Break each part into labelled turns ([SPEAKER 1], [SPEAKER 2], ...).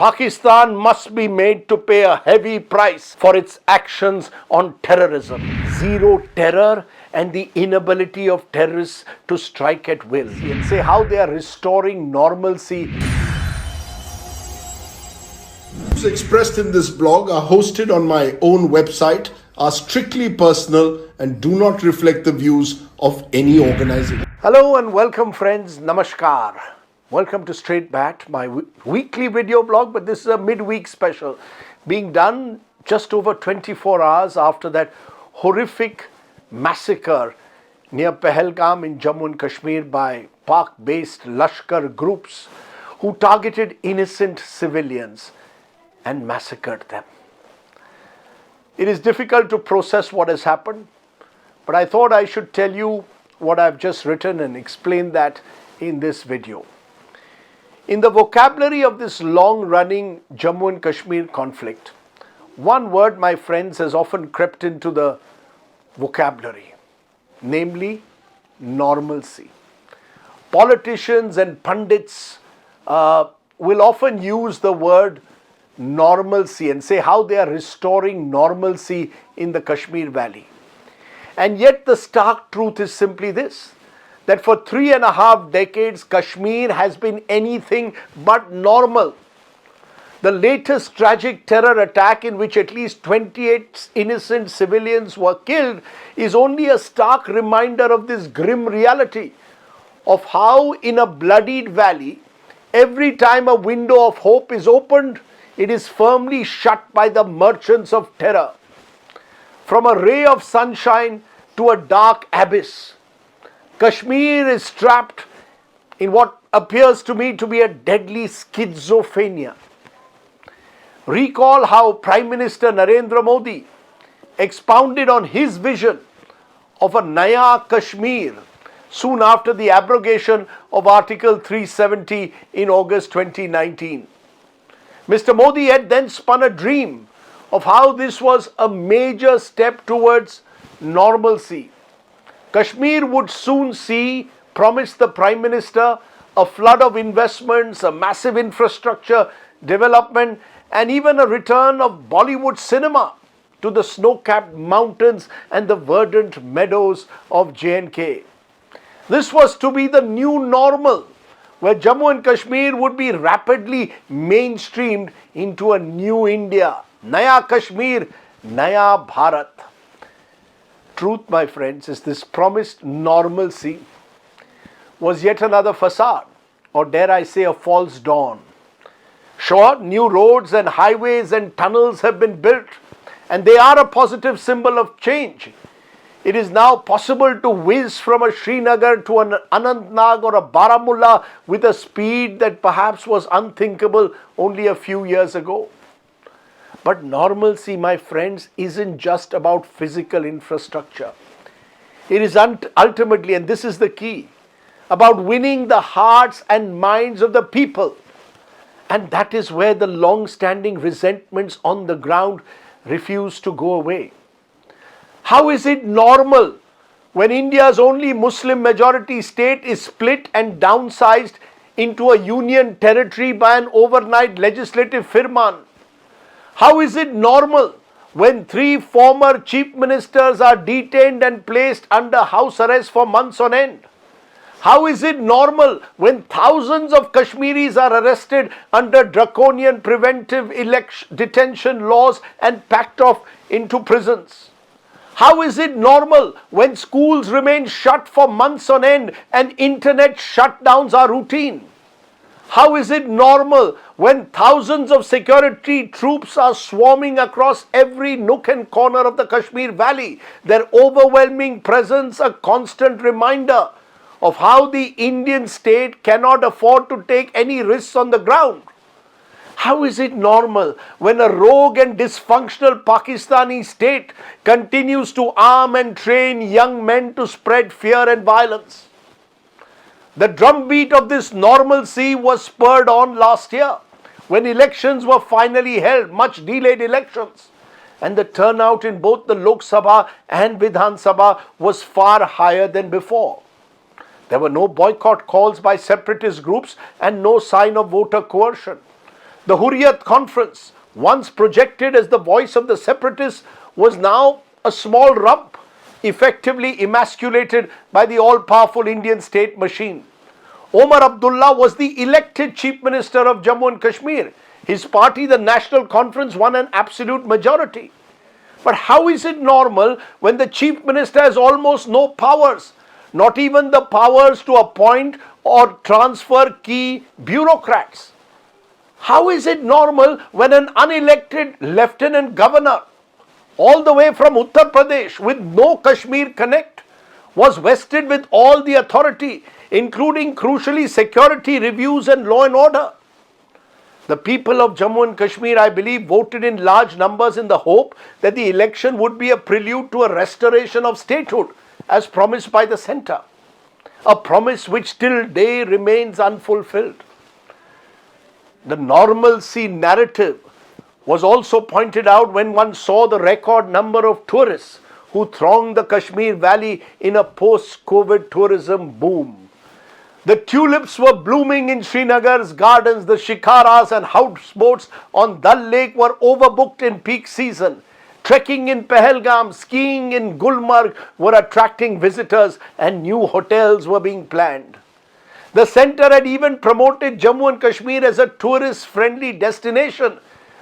[SPEAKER 1] Pakistan must be made to pay a heavy price for its actions on terrorism. Zero terror and the inability of terrorists to strike at will. And say how they are restoring normalcy.
[SPEAKER 2] Views expressed in this blog are hosted on my own website, are strictly personal and do not reflect the views of any organization.
[SPEAKER 1] Hello and welcome friends, Namaskar. Welcome to Straight Bat, my weekly video blog, but this is a midweek special being done just over 24 hours after that horrific massacre near Pahalgam in Jammu and Kashmir by Pak-based Lashkar groups who targeted innocent civilians and massacred them. It is difficult to process what has happened, but I thought I should tell you what I've just written and explain that in this video. In the vocabulary of this long-running Jammu and Kashmir conflict, one word, my friends, has often crept into the vocabulary, namely normalcy. Politicians and pundits will often use the word normalcy and say how they are restoring normalcy in the Kashmir Valley. And yet the stark truth is simply this, that for 3.5 decades, Kashmir has been anything but normal. The latest tragic terror attack in which at least 28 innocent civilians were killed is only a stark reminder of this grim reality of how in a bloodied valley, every time a window of hope is opened, it is firmly shut by the merchants of terror. From a ray of sunshine to a dark abyss, Kashmir is trapped in what appears to me to be a deadly schizophrenia. Recall how Prime Minister Narendra Modi expounded on his vision of a Naya Kashmir soon after the abrogation of Article 370 in August 2019. Mr. Modi had then spun a dream of how this was a major step towards normalcy. Kashmir would soon see, promised the Prime Minister, a flood of investments, a massive infrastructure development, and even a return of Bollywood cinema to the snow-capped mountains and the verdant meadows of J&K. This was to be the new normal, where Jammu and Kashmir would be rapidly mainstreamed into a new India. Naya Kashmir, Naya Bharat. Truth, my friends, is this promised normalcy was yet another facade, or dare I say a false dawn. Sure, new roads and highways and tunnels have been built, and they are a positive symbol of change. It is now possible to whiz from a Srinagar to an Anantnag or a Baramulla with a speed that perhaps was unthinkable only a few years ago. But normalcy, my friends, isn't just about physical infrastructure. It is ultimately, and this is the key, about winning the hearts and minds of the people. And that is where the long-standing resentments on the ground refuse to go away. How is it normal when India's only Muslim majority state is split and downsized into a union territory by an overnight legislative firman? How is it normal when 3 former chief ministers are detained and placed under house arrest for months on end? How is it normal when thousands of Kashmiris are arrested under draconian preventive detention laws and packed off into prisons? How is it normal when schools remain shut for months on end and internet shutdowns are routine? How is it normal when thousands of security troops are swarming across every nook and corner of the Kashmir Valley, their overwhelming presence a constant reminder of how the Indian state cannot afford to take any risks on the ground? How is it normal when a rogue and dysfunctional Pakistani state continues to arm and train young men to spread fear and violence? The drumbeat of this normalcy was spurred on last year when elections were finally held, much delayed elections, and the turnout in both the Lok Sabha and Vidhan Sabha was far higher than before. There were no boycott calls by separatist groups and no sign of voter coercion. The Hurriyat conference, once projected as the voice of the separatists, was now a small rump, effectively emasculated by the all-powerful Indian state machine. Omar Abdullah was the elected Chief Minister of Jammu and Kashmir. His party, the National Conference, won an absolute majority. But how is it normal when the Chief Minister has almost no powers, not even the powers to appoint or transfer key bureaucrats? How is it normal when an unelected Lieutenant Governor, all the way from Uttar Pradesh with no Kashmir connect, was vested with all the authority, including crucially security reviews and law and order? The people of Jammu and Kashmir, I believe, voted in large numbers in the hope that the election would be a prelude to a restoration of statehood as promised by the centre, a promise which till day remains unfulfilled. The normalcy narrative was also pointed out when one saw the record number of tourists who thronged the Kashmir Valley in a post-COVID tourism boom. The tulips were blooming in Srinagar's gardens, the shikaras and houseboats on Dal Lake were overbooked in peak season. Trekking in Pahalgam, skiing in Gulmarg were attracting visitors and new hotels were being planned. The centre had even promoted Jammu and Kashmir as a tourist-friendly destination,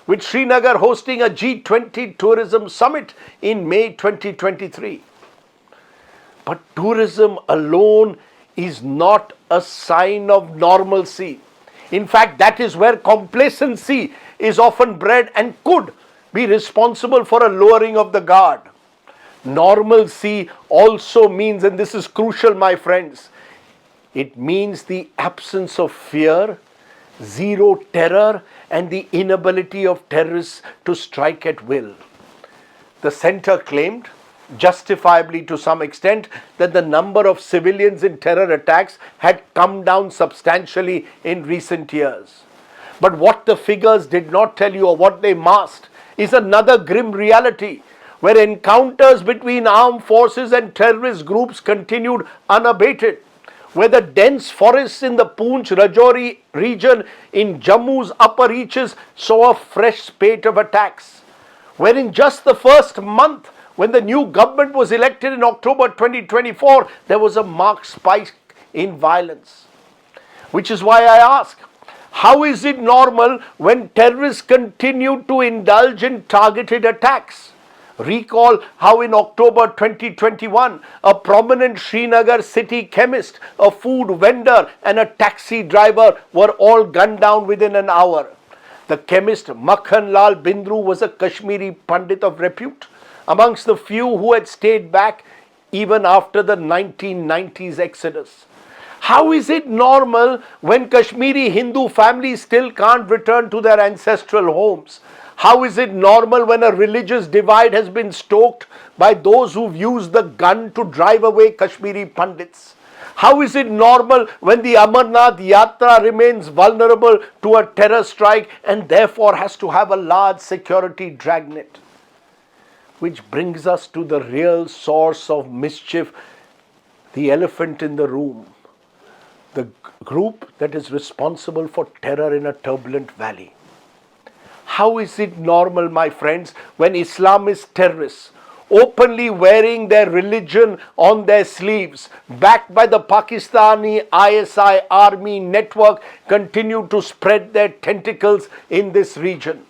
[SPEAKER 1] with Srinagar hosting a G20 tourism summit in May 2023. But tourism alone is not a sign of normalcy. In fact, that is where complacency is often bred and could be responsible for a lowering of the guard. Normalcy also means, and this is crucial, my friends, it means the absence of fear, zero terror, and the inability of terrorists to strike at will. The centre claimed, justifiably to some extent, that the number of civilians in terror attacks had come down substantially in recent years. But what the figures did not tell you, or what they masked, is another grim reality, where encounters between armed forces and terrorist groups continued unabated, where the dense forests in the Poonch Rajouri region in Jammu's upper reaches saw a fresh spate of attacks, where in just the first month, when the new government was elected in October 2024, there was a marked spike in violence. Which is why I ask, how is it normal when terrorists continue to indulge in targeted attacks? Recall how in October 2021, a prominent Srinagar city chemist, a food vendor and a taxi driver were all gunned down within an hour. The chemist Makhan Lal Bindru was a Kashmiri Pandit of repute, amongst the few who had stayed back even after the 1990s exodus. How is it normal when Kashmiri Hindu families still can't return to their ancestral homes? How is it normal when a religious divide has been stoked by those who've used the gun to drive away Kashmiri Pandits? How is it normal when the Amarnath Yatra remains vulnerable to a terror strike and therefore has to have a large security dragnet? Which brings us to the real source of mischief, the elephant in the room, the group that is responsible for terror in a turbulent valley. How is it normal, my friends, when Islamist terrorists, openly wearing their religion on their sleeves, backed by the Pakistani ISI army network, continue to spread their tentacles in this region?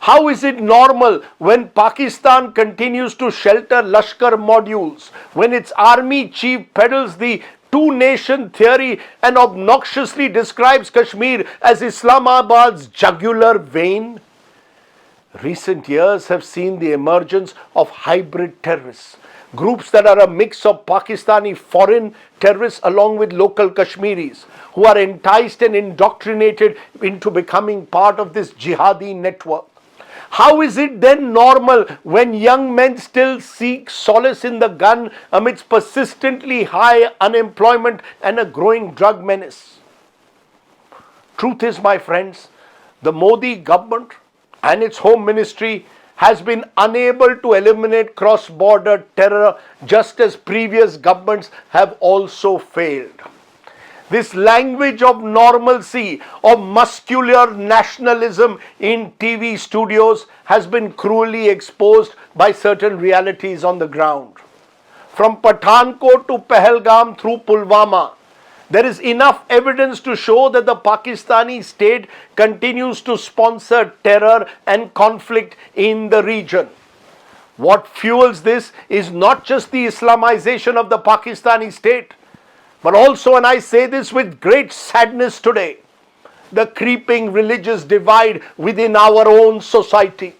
[SPEAKER 1] How is it normal when Pakistan continues to shelter Lashkar modules, when its army chief peddles the two-nation theory and obnoxiously describes Kashmir as Islamabad's jugular vein? Recent years have seen the emergence of hybrid terrorists, groups that are a mix of Pakistani foreign terrorists along with local Kashmiris, who are enticed and indoctrinated into becoming part of this jihadi network. How is it then normal when young men still seek solace in the gun amidst persistently high unemployment and a growing drug menace? Truth is, my friends, the Modi government and its home ministry has been unable to eliminate cross-border terror, just as previous governments have also failed. This language of normalcy, of muscular nationalism in TV studios has been cruelly exposed by certain realities on the ground. From Pathankot to Pahalgam through Pulwama, there is enough evidence to show that the Pakistani state continues to sponsor terror and conflict in the region. What fuels this is not just the Islamization of the Pakistani state, but also, and I say this with great sadness today, the creeping religious divide within our own society.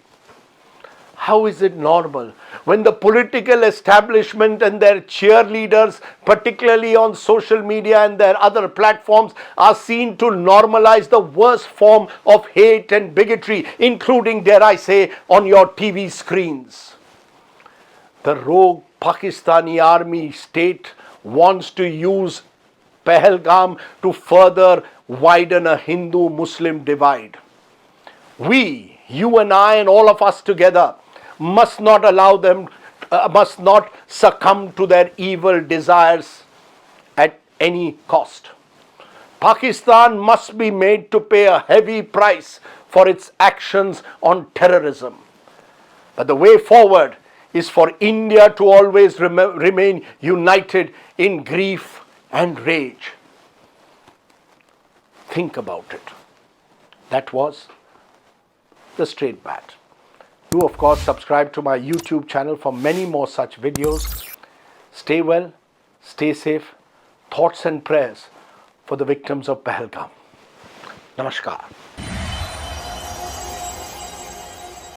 [SPEAKER 1] How is it normal when the political establishment and their cheerleaders, particularly on social media and their other platforms, are seen to normalize the worst form of hate and bigotry, including, dare I say, on your TV screens? The rogue Pakistani army state wants to use Pahalgam to further widen a Hindu-Muslim divide. We, you and I and all of us together, must not allow them, must not succumb to their evil desires at any cost. Pakistan must be made to pay a heavy price for its actions on terrorism. But the way forward is for India to always remain united in grief and rage. Think about it. That was the Straight Bat. Do, of course, subscribe to my YouTube channel for many more such videos. Stay well, stay safe. Thoughts and prayers for the victims of Pahalgam. Namaskar.